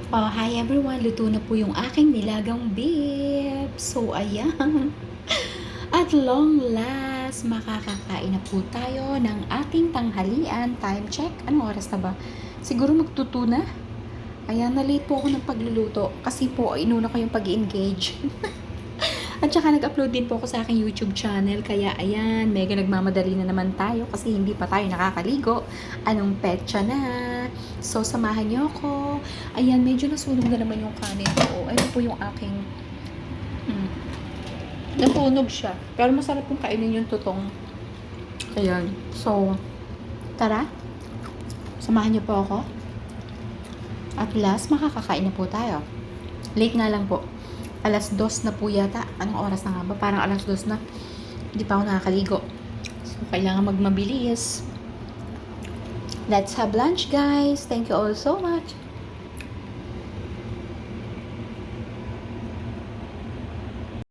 Oh, hi everyone! Luto na po yung aking nilagang beef. So, ayan. At long last, makakakain na po tayo ng ating tanghalian. Time check. Anong oras na ba? Siguro magtuto na. Ayan, na-late po ako ng pagluluto. Kasi po, inuna ko yung pag-engage. At saka nag-upload din po ako sa aking YouTube channel. Kaya ayan, mega nagmamadali na naman tayo kasi hindi pa tayo nakakaligo. Anong petsa na? So, samahan niyo ako. Ayan, medyo nasunog na naman yung kanin ko. Ayun po yung aking... Nasunog siya. Pero masarap pong kainin yung tutong. Ayan. So, tara. Samahan niyo po ako. At last, makakakain na po tayo. Late nga lang po. 2:00 na po yata. Anong oras na nga ba? Parang 2:00 na. Hindi pa ako nakakaligo. So, kailangan magmabilis. Let's have lunch, guys. Thank you all so much.